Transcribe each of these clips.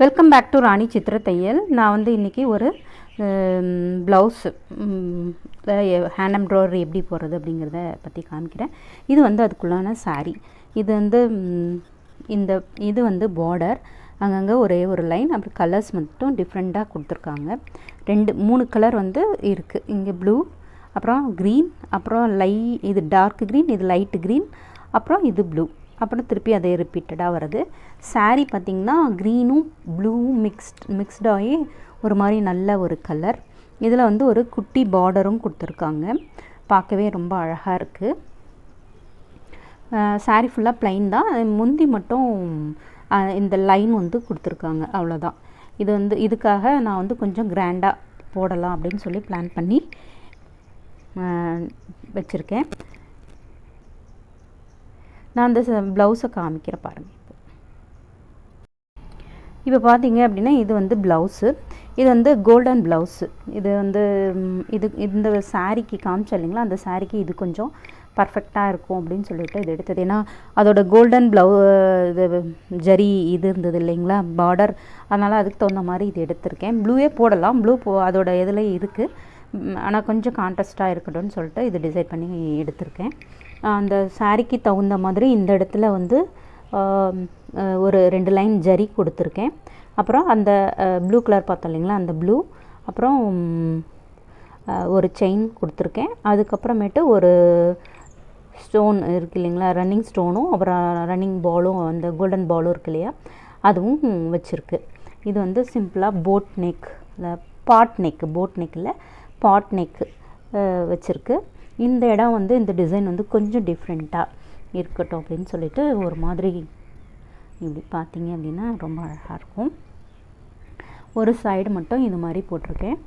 Welcome back to ராணி சித்திர தையல். நான் வந்து இன்றைக்கி ஒரு ப்ளவுஸ் ஹேண்ட் எம்ப்ராய்டரி எப்படி போடுறது அப்படிங்கிறத பற்றி காமிக்கிறேன். இது வந்து அதுக்குள்ளான சாரீ. இது வந்து இது வந்து பார்டர், அங்கங்கே ஒரே ஒரு லைன், அப்புறம் கலர்ஸ் மட்டும் டிஃப்ரெண்ட்டாக கொடுத்துருக்காங்க. 3 கலர் வந்து இருக்குது. இங்கே ப்ளூ, அப்புறம் க்ரீன், அப்புறம் இது டார்க் க்ரீன், இது லைட் க்ரீன், அப்புறம் இது ப்ளூ, அப்புறம் திருப்பி அதே ரிப்பீட்டடாக வருது. சாரீ பார்த்திங்கன்னா க்ரீனும் ப்ளூவும் மிக்ஸ்டாகி ஒரு மாதிரி நல்ல ஒரு கலர். இதில் வந்து ஒரு குட்டி பார்டரும் கொடுத்துருக்காங்க. பார்க்கவே ரொம்ப அழகாக இருக்குது. சாரீ ஃபுல்லாக ப்ளைன் தான், முந்தி மட்டும் இந்த லைன் வந்து கொடுத்துருக்காங்க, அவ்வளோதான். இது வந்து இதுக்காக நான் வந்து கொஞ்சம் கிராண்டாக போடலாம் அப்படின்னு சொல்லி பிளான் பண்ணி வச்சுருக்கேன். நான் அந்த ப்ளவுஸை காமிக்கிறேன் பாருங்கள். இப்போ பார்த்தீங்க அப்படின்னா இது வந்து ப்ளவுஸு. இது வந்து கோல்டன் ப்ளவுஸு. இது வந்து இந்த சாரீக்கு காமிச்சா இல்லைங்களா, அந்த சாரீக்கு இது கொஞ்சம் பர்ஃபெக்டாக இருக்கும் அப்படின்னு சொல்லிட்டு இது எடுத்தது. ஏன்னா அதோட கோல்டன் இது ஜரி இது இருந்தது இல்லைங்களா, பார்டர், அதனால் அதுக்கு தகுந்த மாதிரி இது எடுத்திருக்கேன். ப்ளூவே போடலாம், ப்ளூ அதோட இதில் இருக்குது, ஆனால் கொஞ்சம் கான்ட்ராஸ்ட்டாக இருக்கட்டும்னு சொல்லிட்டு இது டிசைட் பண்ணி எடுத்திருக்கேன். அந்த சாரீக்கு தகுந்த மாதிரி இந்த இடத்துல வந்து ஒரு 2 லைன் ஜரி கொடுத்துருக்கேன். அப்புறம் அந்த ப்ளூ கலர் பார்த்தோம் இல்லைங்களா, அந்த ப்ளூ, அப்புறம் ஒரு செயின் கொடுத்துருக்கேன். அதுக்கப்புறமேட்டு ஒரு ஸ்டோன் இருக்குது இல்லைங்களா, ரன்னிங் ஸ்டோனும் அப்புறம் ரன்னிங் பாலும், அந்த கோல்டன் பாலும் இருக்குது இல்லையா, அதுவும் வச்சுருக்கு. இது வந்து சிம்பிளாக போட் நெக் வச்சுருக்கு. இந்த இடம் வந்து இந்த டிசைன் வந்து கொஞ்சம் டிஃப்ரெண்ட்டாக இருக்கட்டும் அப்படின்னு சொல்லிட்டு ஒரு மாதிரி இப்படி பார்த்தீங்க அப்படின்னா ரொம்ப அழகாக இருக்கும். ஒரு சைடு மட்டும் இது மாதிரி போட்டிருக்கேன்.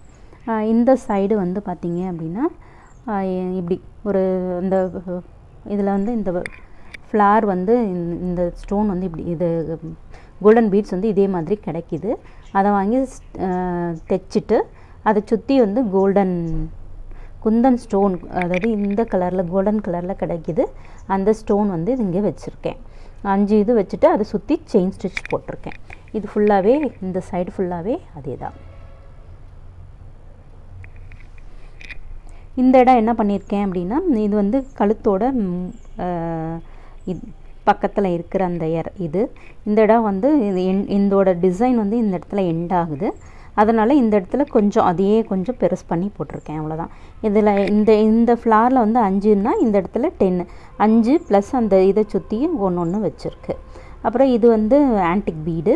இந்த சைடு வந்து பார்த்தீங்க அப்படின்னா இப்படி ஒரு இந்த இதில் வந்து இந்த ஃப்ளார் வந்து இந்த ஸ்டோன் வந்து இப்படி, இது கோல்டன் பீட்ஸ் வந்து இதே மாதிரி கிடைக்கிது. அதை வாங்கி தைச்சிட்டு அதை சுற்றி வந்து குந்தன் ஸ்டோன், அதாவது இந்த கலரில் கோல்டன் கலரில் கிடைக்கிது, அந்த ஸ்டோன் வந்து இது இங்கே வச்சுருக்கேன். 5 இது வச்சுட்டு அதை சுற்றி செயின் ஸ்டிச் போட்டிருக்கேன். இது ஃபுல்லாகவே, இந்த சைடு ஃபுல்லாகவே அதே தான். இந்த இடம் என்ன பண்ணியிருக்கேன் அப்படின்னா, இது வந்து கழுத்தோட பக்கத்தில் இருக்கிற அந்த இந்த இடம் வந்து இதோட டிசைன் வந்து இந்த இடத்துல எண்ட் ஆகுது. அதனால் இந்த இடத்துல கொஞ்சம் அதையே கொஞ்சம் பெருசு பண்ணி போட்டிருக்கேன், அவ்வளோதான். இதில் இந்த ஃப்ளாரில் வந்து 5ன்னா இந்த இடத்துல 10, 5 ப்ளஸ் அந்த இதை சுற்றியும் ஒன்று வச்சுருக்கு. அப்புறம் இது வந்து ஆன்டிக் பீடு,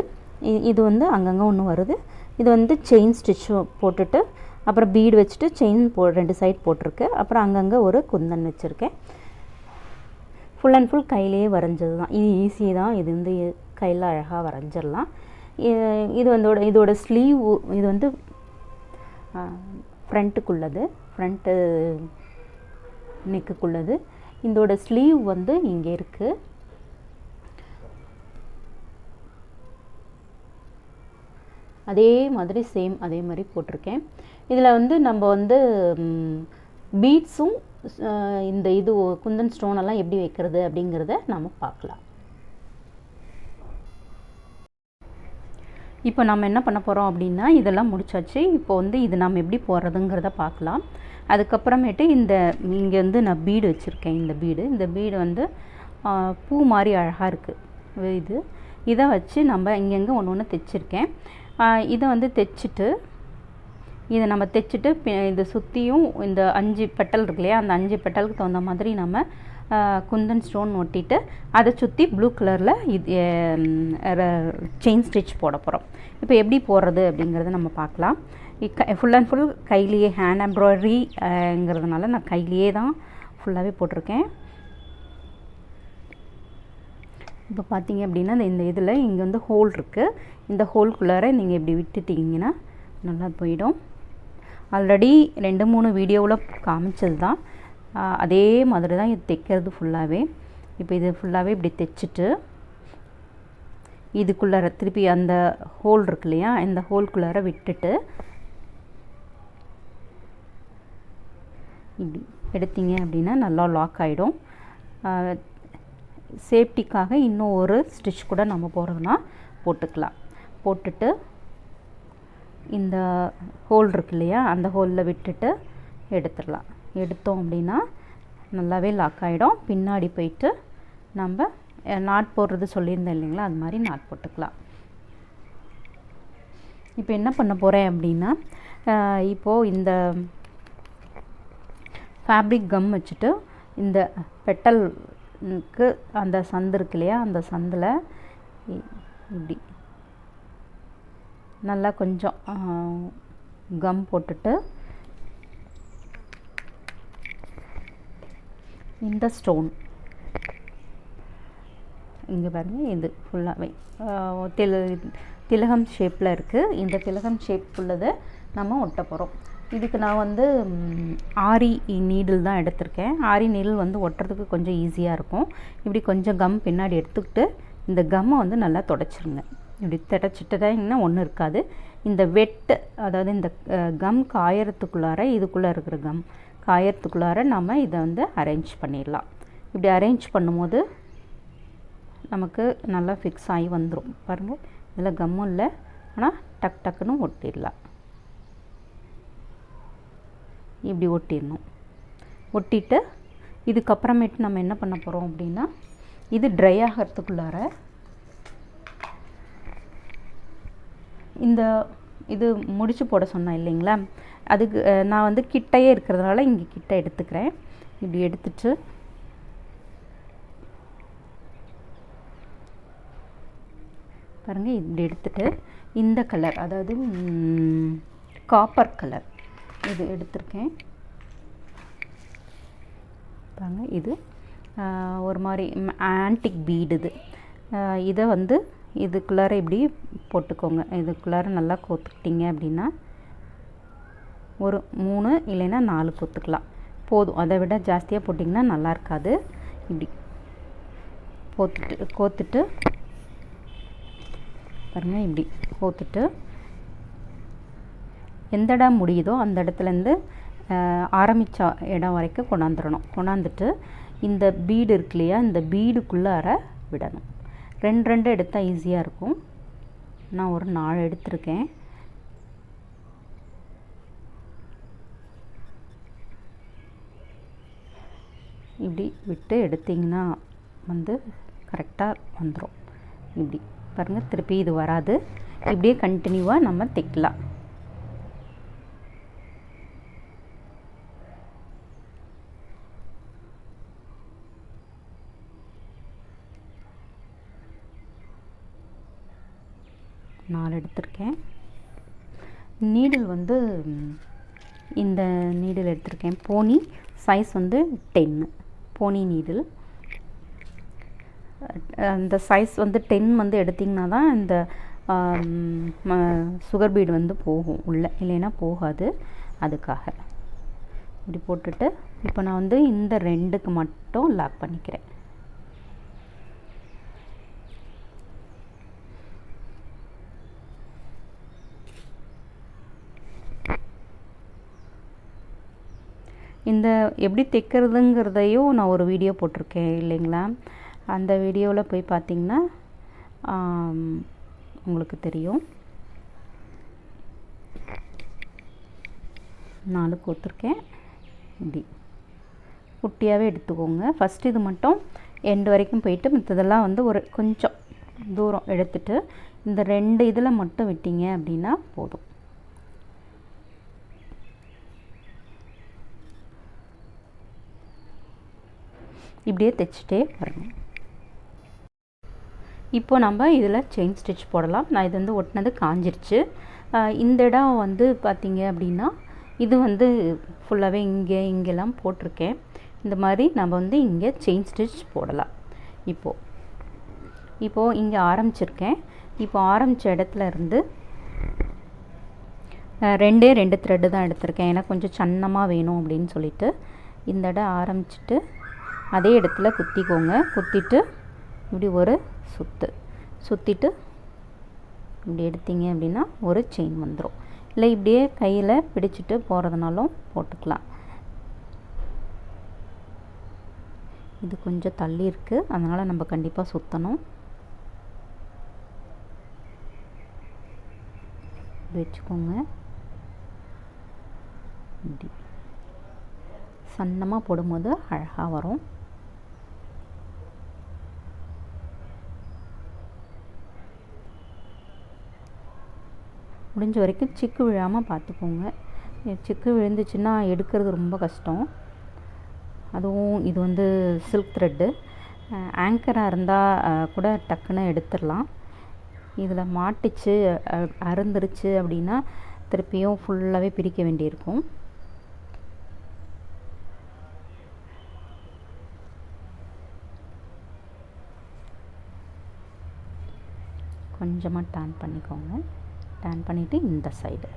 இது வந்து அங்கங்கே ஒன்று வருது. இது வந்து செயின் ஸ்டிச் போட்டுட்டு அப்புறம் பீடு வச்சுட்டு செயின் 2 சைட் போட்டிருக்கு. அப்புறம் அங்கங்கே ஒரு குந்தன் வச்சுருக்கேன். ஃபுல் அண்ட் ஃபுல் கையிலேயே வரைஞ்சது தான். இது ஈஸி தான், இது வந்து கையில் அழகாக வரைஞ்சிடலாம். இது வந்து இதோட ஸ்லீவ், இது வந்து ஃப்ரண்ட்டுக்குள்ளது, ஃப்ரண்ட்டு நெக்குக்குள்ளது. இதோட ஸ்லீவ் வந்து இங்கே இருக்குது. அதே மாதிரி சேம் அதே மாதிரி போட்டிருக்கேன். இதில் வந்து நம்ம வந்து பீட்ஸும் இந்த இது குந்தன் ஸ்டோனெல்லாம் எப்படி வைக்கிறது அப்படிங்கிறத நம்ம பார்க்கலாம். இப்போ நம்ம என்ன பண்ண போகிறோம் அப்படின்னா, இதெல்லாம் முடிச்சாச்சு. இப்போ வந்து இது நம்ம எப்படி போடுறதுங்கிறத பார்க்கலாம். அதுக்கப்புறமேட்டு இங்கே வந்து நான் பீடு வச்சுருக்கேன். இந்த பீடு வந்து பூ மாதிரி அழகாக இருக்குது. இதை வச்சு நம்ம இங்கங்கே ஒன்று தைச்சிருக்கேன். இதை வந்து தைச்சிட்டு இதை சுற்றியும் இந்த 5 பெட்டல் இருக்கு இல்லையா, அந்த 5 பெட்டலுக்கு தகுந்த மாதிரி நம்ம குந்தன் ஸ்டோன் ஒட்டிட்டு அதை சுற்றி ப்ளூ கலரில் செயின் ஸ்டிச் போட போகிறோம். இப்போ எப்படி போடுறது அப்படிங்கிறத நம்ம பார்க்கலாம். ஃபுல் அண்ட் ஃபுல் கையிலேயே ஹேண்ட் எம்ப்ராய்டரிங்கிறதுனால நான் கையிலேயே தான் ஃபுல்லாகவே போட்டிருக்கேன். இப்போ பார்த்தீங்க அப்படின்னா இந்த இதில் இங்கே வந்து ஹோல் இருக்குது. இந்த ஹோல்குள்ளார நீங்கள் இப்படி விட்டுட்டிங்கன்னா நல்லா போயிடும். ஆல்ரெடி 2-3 வீடியோவில் காமிச்சது தான், அதே மாதிரி தான் இது தைக்கிறது ஃபுல்லாகவே. இப்போ இது ஃபுல்லாகவே இப்படி தைச்சிட்டு இதுக்குள்ளார திருப்பி அந்த ஹோல் இருக்கு இல்லையா, இந்த ஹோல்குள்ளார விட்டுட்டு இப்படி எடுத்தீங்க அப்படின்னா நல்லா லாக் ஆகிடும். சேஃப்டிக்காக இன்னும் ஒரு ஸ்டிச் கூட நம்ம போடுறதுனா போட்டுக்கலாம். போட்டுட்டு இந்த ஹோல் இருக்கு இல்லையா, அந்த ஹோலில் விட்டுட்டு எடுத்துடலாம். எடுத்தோம் அப்படின்னா நல்லாவே லாக் ஆகிடும். பின்னாடி போயிட்டு நம்ம நாட் போடுறது சொல்லியிருந்தேன் இல்லைங்களா, அது மாதிரி நாட் போட்டுக்கலாம். இப்போ என்ன பண்ண போகிறேன் அப்படின்னா, இப்போது இந்த ஃபேப்ரிக் கம் வச்சுட்டு இந்த பெட்டலுக்கு அந்த சந்து இருக்கு இல்லையா, அந்த சந்தில் இப்படி நல்லா கொஞ்சம் கம் போட்டுட்டு இந்த ஸ்டோன் இங்கே பாருங்கள், இது ஃபுல்லாகவே திலகம் ஷேப்பில் இருக்குது. இந்த திலகம் ஷேப் உள்ளதை நம்ம ஒட்ட போகிறோம். இதுக்கு நான் வந்து ஆரி நீடில் தான் எடுத்திருக்கேன். ஆரி நீடில் வந்து ஒட்டுறதுக்கு கொஞ்சம் ஈஸியாக இருக்கும். இப்படி கொஞ்சம் கம் பின்னாடி எடுத்துக்கிட்டு இந்த கம்மை வந்து நல்லா தொடச்சிருங்க. இப்படி தொடச்சிட்டுங்கன்னா ஒன்றும் இருக்காது. இந்த வெட்டு, அதாவது இந்த கம் காயறதுக்குள்ளார, இதுக்குள்ளே இருக்கிற கம் காயறதுக்குள்ளார நம்ம இதை வந்து அரேஞ்ச் பண்ணிடலாம். இப்படி அரேஞ்ச் பண்ணும்போது நமக்கு நல்லா ஃபிக்ஸ் ஆகி வந்துடும். பாருங்கள், இதில் கம்மும் இல்லை, ஆனால் டக் டக்குன்னு ஒட்டிடலாம். இப்படி ஒட்டிடணும். ஒட்டிட்டு இதுக்கப்புறமேட்டு நம்ம என்ன பண்ண போகிறோம் அப்படின்னா, இது ட்ரை ஆகிறதுக்குள்ளார இது முடிச்சு போட சொன்னேன் இல்லைங்களா, அதுக்கு நான் வந்து கிட்டையே இருக்கிறதுனால இங்கே கிட்ட எடுத்துக்கிறேன். இப்படி எடுத்துட்டு பாருங்கள், இப்படி எடுத்துட்டு இந்த கலர், அதாவது காப்பர் கலர் இது எடுத்திருக்கேன். பாருங்கள், இது ஒரு மாதிரி ஆன்டிக் பீடு. இதை வந்து இதுக்குள்ளார இப்படி போட்டுக்கோங்க. இதுக்குள்ளார நல்லா கோத்துக்கிட்டிங்க அப்படின்னா ஒரு 3 இல்லைன்னா 4 கொத்துக்கலாம் போதும். அதை விட ஜாஸ்தியாக போட்டிங்கன்னா நல்லா இருக்காது. இப்படி கோத்துட்டு பாருங்கள், இப்படி கோத்துட்டு எந்த இடம் முடியுதோ அந்த இடத்துலேருந்து ஆரம்பித்த இடம் வரைக்கும் கொண்டாந்துடணும். கொண்டாந்துட்டு இந்த பீடு இருக்கு இல்லையா, இந்த பீடுக்குள்ளார விடணும். 2 எடுத்தால் ஈஸியாக இருக்கும். நான் ஒரு 4 எடுத்திருக்கேன். இப்படி விட்டு எடுத்திங்கன்னா வந்து கரெக்டாக வந்துடும். இப்படி பாருங்கள், திருப்பி இது வராது. இப்படியே கண்டினியூவாக நம்ம தைக்கலாம். நாலு எடுத்திருக்கேன். நீடில் வந்து இந்த நீடில் எடுத்திருக்கேன். போனி சைஸ் வந்து 10 போனி நீடில். அந்த சைஸ் வந்து 10 வந்து எடுத்திங்கன்னா தான் இந்த சுகர் பீடு வந்து போகும் உள்ளே, இல்லைன்னா போகாது. அதுக்காக இப்படி போட்டுட்டு இப்போ நான் வந்து இந்த 2க்கு மட்டும் லாக் பண்ணிக்கிறேன். இந்த எப்படி தைக்கிறதுங்கிறதையும் நான் ஒரு வீடியோ போட்டிருக்கேன் இல்லைங்களா, அந்த வீடியோவில் போய் பார்த்திங்கன்னா உங்களுக்கு தெரியும். 4 கோத்துருக்கேன். இப்படி குட்டியாகவே எடுத்துக்கோங்க. ஃபஸ்ட்டு இது மட்டும் எண்டு வரைக்கும் போயிட்டு மற்றதெல்லாம் வந்து ஒரு கொஞ்சம் தூரம் எடுத்துட்டு இந்த 2 இதில் மட்டும் விட்டீங்க அப்படின்னா போதும். இப்படியே தைச்சிட்டே வரணும். இப்போ நம்ம இதில் செயின் ஸ்டிச் போடலாம். நான் இது வந்து ஒட்டினது காஞ்சிருச்சு. இந்த இடம் வந்து பார்த்திங்க அப்படின்னா இது வந்து ஃபுல்லாகவே இங்கெல்லாம் போட்டிருக்கேன். இந்த மாதிரி நம்ம வந்து இங்கே செயின் ஸ்டிச் போடலாம். இப்போது இங்கே ஆரம்பிச்சிருக்கேன். இப்போ ஆரம்பித்த இடத்துல இருந்து 2 த்ரெட்டு தான் எடுத்திருக்கேன். ஏன்னா கொஞ்சம் சன்னமாக வேணும் அப்படின்னு சொல்லிட்டு இந்த இடம் ஆரம்பிச்சுட்டு அதே இடத்துல குத்திக்கோங்க. குத்திட்டு இப்படி ஒரு சுற்றிட்டு இப்படி எடுத்தீங்க அப்படின்னா ஒரு செயின் வந்துடும். இல்லை இப்படியே கையில் பிடிச்சிட்டு போகிறதுனாலும் போட்டுக்கலாம். இது கொஞ்சம் தள்ளி இருக்குது, அதனால் நம்ம கண்டிப்பாக சுற்றணும். இப்படி வச்சுக்கோங்க. இப்படி சன்னமாக போடும்போது அழகாக வரும். முடிஞ்ச வரைக்கும் சிக்கு விழாமல் பார்த்துக்கோங்க. சிக்கு விழுந்துச்சுன்னா எடுக்கிறது ரொம்ப கஷ்டம். அதுவும் இது வந்து சில்க் த்ரெட்டு. ஆங்கராக இருந்தால் கூட டக்குன்னு எடுத்துடலாம். இதில் மாட்டிச்சு அறுந்துருச்சு அப்படின்னா திருப்பியும் ஃபுல்லாகவே பிரிக்க வேண்டியிருக்கும். கொஞ்சமாக டர்ன் பண்ணிக்கோங்க. டர்ன் பண்ணிவிட்டு இந்த சைடு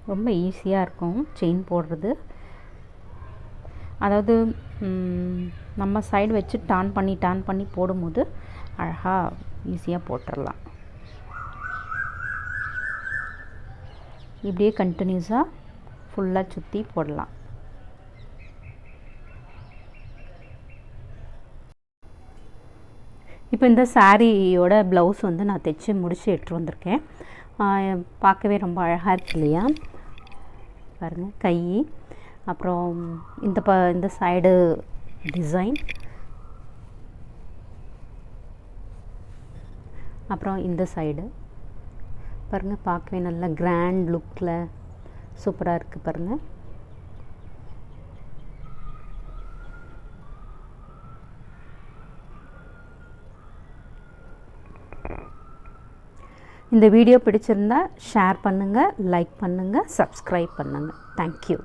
ரொம்ப ஈஸியாக இருக்கும் செயின் போடுறது. அதாவது நம்ம சைடு வச்சு டர்ன் பண்ணி போடும்போது அழகாக ஈஸியாக போட்டுடலாம். இப்படியே கண்டினியூஸாக ஃபுல்லாக சுற்றி போடலாம். இப்போ இந்த சாரியோட ப்ளவுஸ் வந்து நான் தைச்சி முடித்து எடுத்துகிட்டு வந்திருக்கேன். பார்க்கவே ரொம்ப அழகாக இருக்கு இல்லையா? பாருங்கள், கை, அப்புறம் இந்த சைடு டிசைன், அப்புறம் இந்த சைடு பாருங்கள், பார்க்கவே நல்ல கிராண்ட் லுக்கில் சூப்பராக இருக்குது பாருங்கள். இந்த வீடியோ பிடிச்சிருந்தா ஷேர் பண்ணுங்கள், லைக் பண்ணுங்கள், சப்ஸ்கிரைப் பண்ணுங்கள். தேங்க்யூ.